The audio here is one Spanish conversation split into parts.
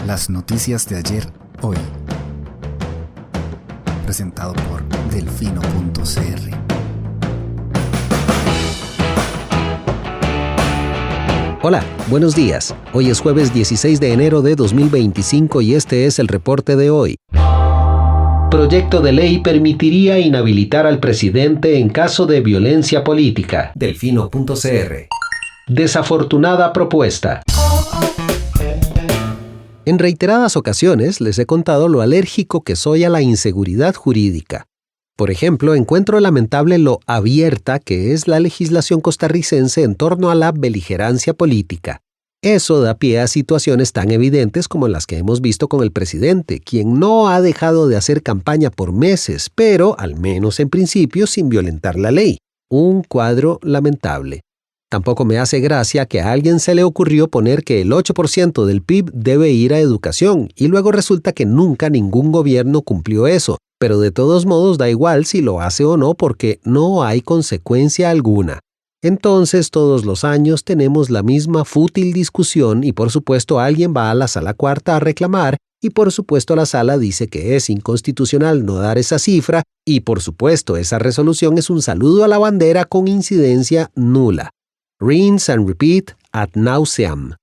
Las noticias de ayer, hoy. Presentado por delfino.cr. Hola, buenos días. Hoy es jueves 16 de enero de 2025 y este es el reporte de hoy. Proyecto de ley permitiría inhabilitar al presidente en caso de violencia política. Delfino.cr. Desafortunada propuesta. En reiteradas ocasiones les he contado lo alérgico que soy a la inseguridad jurídica. Por ejemplo, encuentro lamentable lo abierta que es la legislación costarricense en torno a la beligerancia política. Eso da pie a situaciones tan evidentes como las que hemos visto con el presidente, quien no ha dejado de hacer campaña por meses, pero, al menos en principio, sin violentar la ley. Un cuadro lamentable. Tampoco me hace gracia que a alguien se le ocurrió poner que el 8% del PIB debe ir a educación y luego resulta que nunca ningún gobierno cumplió eso, pero de todos modos da igual si lo hace o no porque no hay consecuencia alguna. Entonces todos los años tenemos la misma fútil discusión y por supuesto alguien va a la sala cuarta a reclamar y por supuesto la sala dice que es inconstitucional no dar esa cifra y por supuesto esa resolución es un saludo a la bandera con incidencia nula. Rinse and repeat ad nauseam.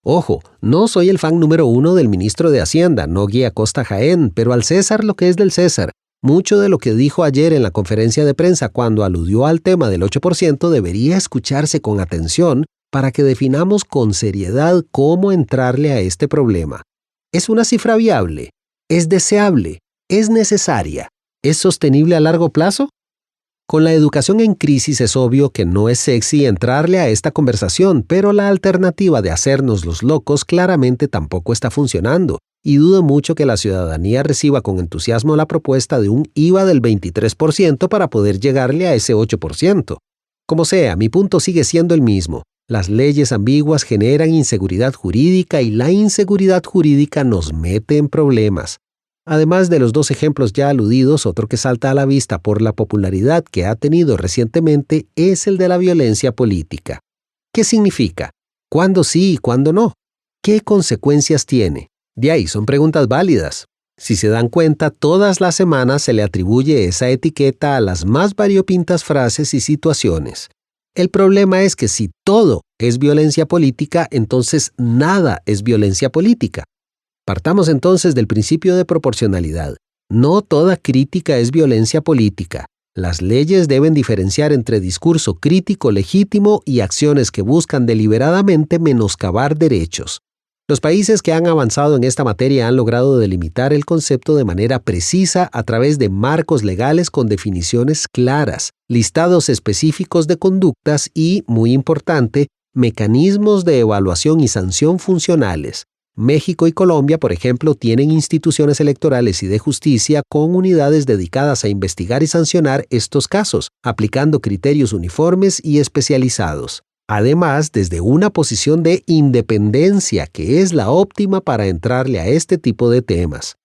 Ojo, no soy el fan número 1 del ministro de Hacienda, Nogui Acosta Jaén, pero al César lo que es del César. Mucho de lo que dijo ayer en la conferencia de prensa cuando aludió al tema del 8% debería escucharse con atención para que definamos con seriedad cómo entrarle a este problema. ¿Es una cifra viable? ¿Es deseable? ¿Es necesaria? ¿Es sostenible a largo plazo? Con la educación en crisis es obvio que no es sexy entrarle a esta conversación, pero la alternativa de hacernos los locos claramente tampoco está funcionando, y dudo mucho que la ciudadanía reciba con entusiasmo la propuesta de un IVA del 23% para poder llegarle a ese 8%. Como sea, mi punto sigue siendo el mismo. Las leyes ambiguas generan inseguridad jurídica y la inseguridad jurídica nos mete en problemas. Además de los dos ejemplos ya aludidos, otro que salta a la vista por la popularidad que ha tenido recientemente es el de la violencia política. ¿Qué significa? ¿Cuándo sí y cuándo no? ¿Qué consecuencias tiene? De ahí son preguntas válidas. Si se dan cuenta, todas las semanas se le atribuye esa etiqueta a las más variopintas frases y situaciones. El problema es que si todo es violencia política, entonces nada es violencia política. Partamos entonces del principio de proporcionalidad. No toda crítica es violencia política. Las leyes deben diferenciar entre discurso crítico legítimo y acciones que buscan deliberadamente menoscabar derechos. Los países que han avanzado en esta materia han logrado delimitar el concepto de manera precisa a través de marcos legales con definiciones claras, listados específicos de conductas y, muy importante, mecanismos de evaluación y sanción funcionales. México y Colombia, por ejemplo, tienen instituciones electorales y de justicia con unidades dedicadas a investigar y sancionar estos casos, aplicando criterios uniformes y especializados. Además, desde una posición de independencia, que es la óptima para entrarle a este tipo de temas.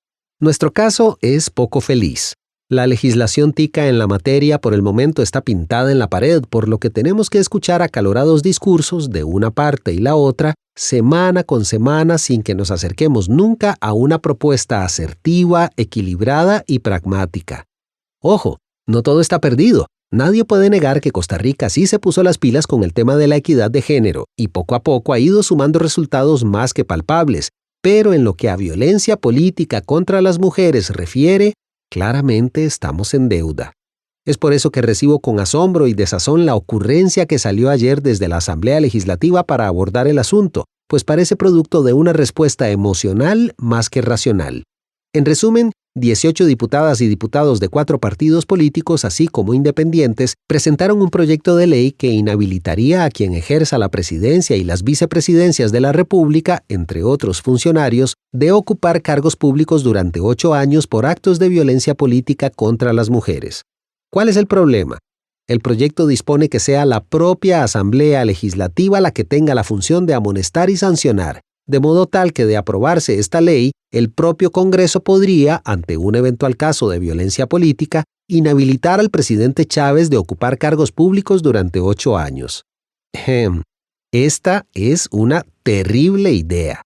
Nuestro caso es poco feliz. La legislación tica en la materia por el momento está pintada en la pared, por lo que tenemos que escuchar acalorados discursos de una parte y la otra, semana con semana, sin que nos acerquemos nunca a una propuesta asertiva, equilibrada y pragmática. Ojo, no todo está perdido. Nadie puede negar que Costa Rica sí se puso las pilas con el tema de la equidad de género y poco a poco ha ido sumando resultados más que palpables, pero en lo que a violencia política contra las mujeres refiere, claramente estamos en deuda. Es por eso que recibo con asombro y desazón la ocurrencia que salió ayer desde la Asamblea Legislativa para abordar el asunto, pues parece producto de una respuesta emocional más que racional. En resumen, 18 diputadas y diputados de 4 partidos políticos, así como independientes, presentaron un proyecto de ley que inhabilitaría a quien ejerza la presidencia y las vicepresidencias de la República, entre otros funcionarios, de ocupar cargos públicos durante 8 años por actos de violencia política contra las mujeres. ¿Cuál es el problema? El proyecto dispone que sea la propia Asamblea Legislativa la que tenga la función de amonestar y sancionar, de modo tal que de aprobarse esta ley, el propio Congreso podría, ante un eventual caso de violencia política, inhabilitar al presidente Chávez de ocupar cargos públicos durante 8 años. Esta es una terrible idea.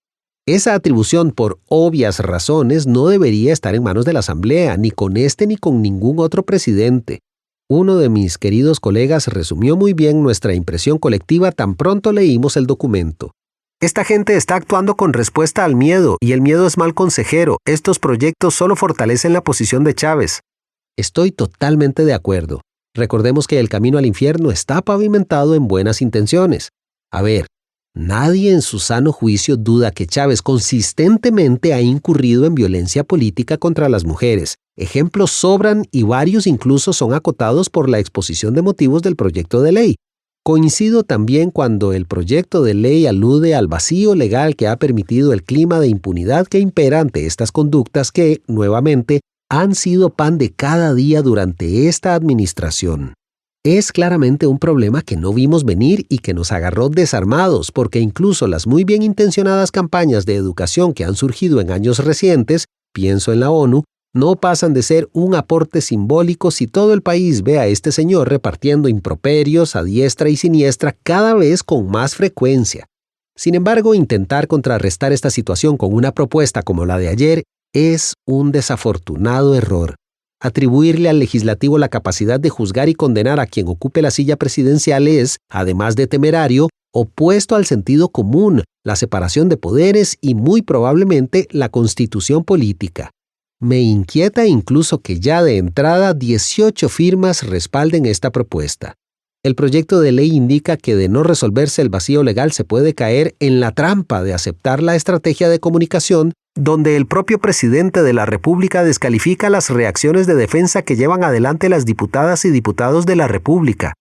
Esa atribución, por obvias razones, no debería estar en manos de la Asamblea, ni con este ni con ningún otro presidente. Uno de mis queridos colegas resumió muy bien nuestra impresión colectiva tan pronto leímos el documento. Esta gente está actuando con respuesta al miedo, y el miedo es mal consejero. Estos proyectos solo fortalecen la posición de Chávez. Estoy totalmente de acuerdo. Recordemos que el camino al infierno está pavimentado en buenas intenciones. A ver, nadie en su sano juicio duda que Chávez consistentemente ha incurrido en violencia política contra las mujeres. Ejemplos sobran y varios incluso son acotados por la exposición de motivos del proyecto de ley. Coincido también cuando el proyecto de ley alude al vacío legal que ha permitido el clima de impunidad que impera ante estas conductas que, nuevamente, han sido pan de cada día durante esta administración. Es claramente un problema que no vimos venir y que nos agarró desarmados, porque incluso las muy bien intencionadas campañas de educación que han surgido en años recientes, pienso en la ONU, no pasan de ser un aporte simbólico si todo el país ve a este señor repartiendo improperios a diestra y siniestra cada vez con más frecuencia. Sin embargo, intentar contrarrestar esta situación con una propuesta como la de ayer es un desafortunado error. Atribuirle al legislativo la capacidad de juzgar y condenar a quien ocupe la silla presidencial es, además de temerario, opuesto al sentido común, la separación de poderes y muy probablemente la constitución política. Me inquieta incluso que ya de entrada 18 firmas respalden esta propuesta. El proyecto de ley indica que de no resolverse el vacío legal se puede caer en la trampa de aceptar la estrategia de comunicación donde el propio presidente de la República descalifica las reacciones de defensa que llevan adelante las diputadas y diputados de la República.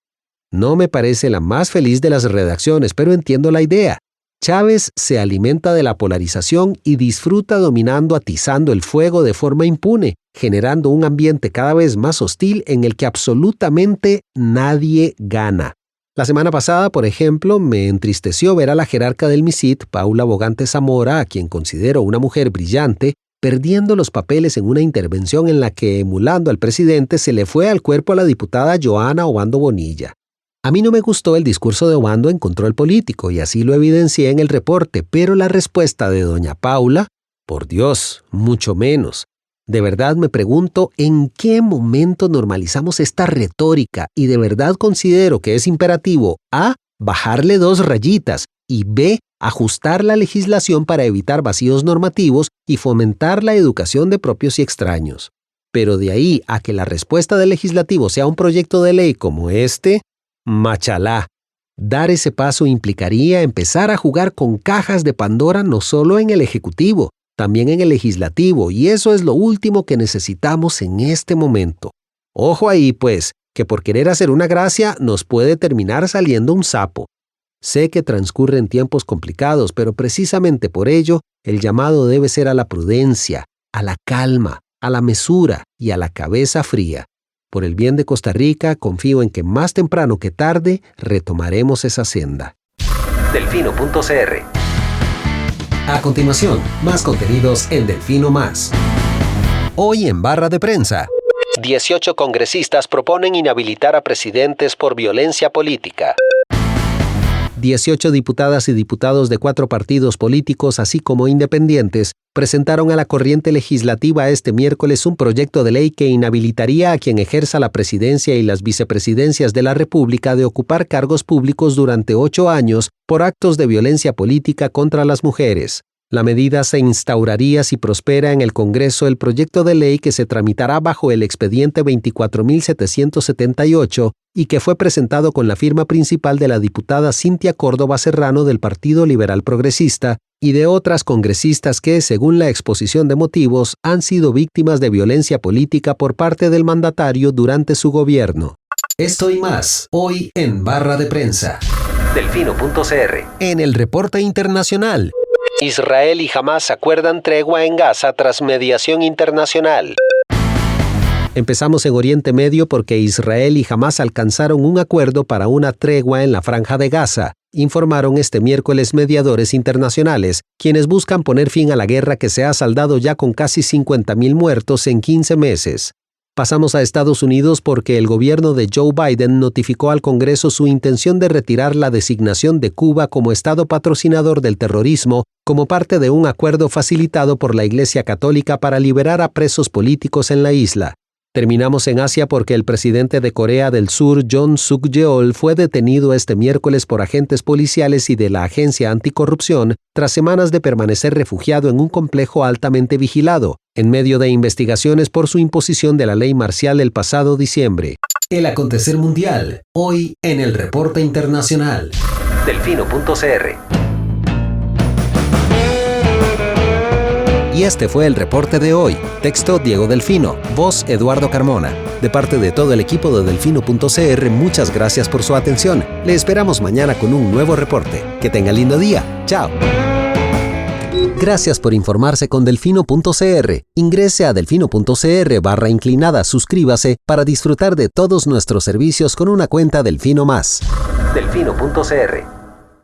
No me parece la más feliz de las redacciones, pero entiendo la idea. Chávez se alimenta de la polarización y disfruta dominando, atizando el fuego de forma impune, generando un ambiente cada vez más hostil en el que absolutamente nadie gana. La semana pasada, por ejemplo, me entristeció ver a la jerarca del MISIT, Paula Bogante Zamora, a quien considero una mujer brillante, perdiendo los papeles en una intervención en la que, emulando al presidente, se le fue al cuerpo a la diputada Joana Obando Bonilla. A mí no me gustó el discurso de Obando en control político y así lo evidencié en el reporte, pero la respuesta de doña Paula, por Dios, mucho menos. De verdad me pregunto en qué momento normalizamos esta retórica y de verdad considero que es imperativo a. Bajarle 2 rayitas y b. Ajustar la legislación para evitar vacíos normativos y fomentar la educación de propios y extraños. Pero de ahí a que la respuesta del legislativo sea un proyecto de ley como este, machalá. Dar ese paso implicaría empezar a jugar con cajas de Pandora no solo en el Ejecutivo, también en el Legislativo, y eso es lo último que necesitamos en este momento. Ojo ahí, pues, que por querer hacer una gracia nos puede terminar saliendo un sapo. Sé que transcurren tiempos complicados, pero precisamente por ello, el llamado debe ser a la prudencia, a la calma, a la mesura y a la cabeza fría. Por el bien de Costa Rica, confío en que más temprano que tarde retomaremos esa senda. Delfino.cr. A continuación, más contenidos en Delfino Más. Hoy en Barra de Prensa. 18 congresistas proponen inhabilitar a presidentes por violencia política. 18 diputadas y diputados de 4 partidos políticos, así como independientes, presentaron a la corriente legislativa este miércoles un proyecto de ley que inhabilitaría a quien ejerza la presidencia y las vicepresidencias de la República de ocupar cargos públicos durante 8 años por actos de violencia política contra las mujeres. La medida se instauraría si prospera en el Congreso el proyecto de ley que se tramitará bajo el expediente 24.778 y que fue presentado con la firma principal de la diputada Cintia Córdoba Serrano del Partido Liberal Progresista y de otras congresistas que, según la exposición de motivos, han sido víctimas de violencia política por parte del mandatario durante su gobierno. Esto y más, hoy en Barra de Prensa. Delfino.cr. En el reporte internacional. Israel y Hamás acuerdan tregua en Gaza tras mediación internacional. Empezamos en Oriente Medio porque Israel y Hamás alcanzaron un acuerdo para una tregua en la Franja de Gaza, informaron este miércoles mediadores internacionales, quienes buscan poner fin a la guerra que se ha saldado ya con casi 50.000 muertos en 15 meses. Pasamos a Estados Unidos porque el gobierno de Joe Biden notificó al Congreso su intención de retirar la designación de Cuba como Estado patrocinador del terrorismo como parte de un acuerdo facilitado por la Iglesia Católica para liberar a presos políticos en la isla. Terminamos en Asia porque el presidente de Corea del Sur, Yoon Suk-yeol, fue detenido este miércoles por agentes policiales y de la Agencia Anticorrupción tras semanas de permanecer refugiado en un complejo altamente vigilado, en medio de investigaciones por su imposición de la ley marcial el pasado diciembre. El acontecer mundial, hoy en el Reporte Internacional. Delfino.cr. Y este fue el reporte de hoy. Texto Diego Delfino, voz Eduardo Carmona. De parte de todo el equipo de Delfino.cr, muchas gracias por su atención. Le esperamos mañana con un nuevo reporte. Que tenga lindo día. Chao. Gracias por informarse con Delfino.cr. Ingrese a Delfino.cr/inclinada, suscríbase para disfrutar de todos nuestros servicios con una cuenta Delfino Más. Delfino.cr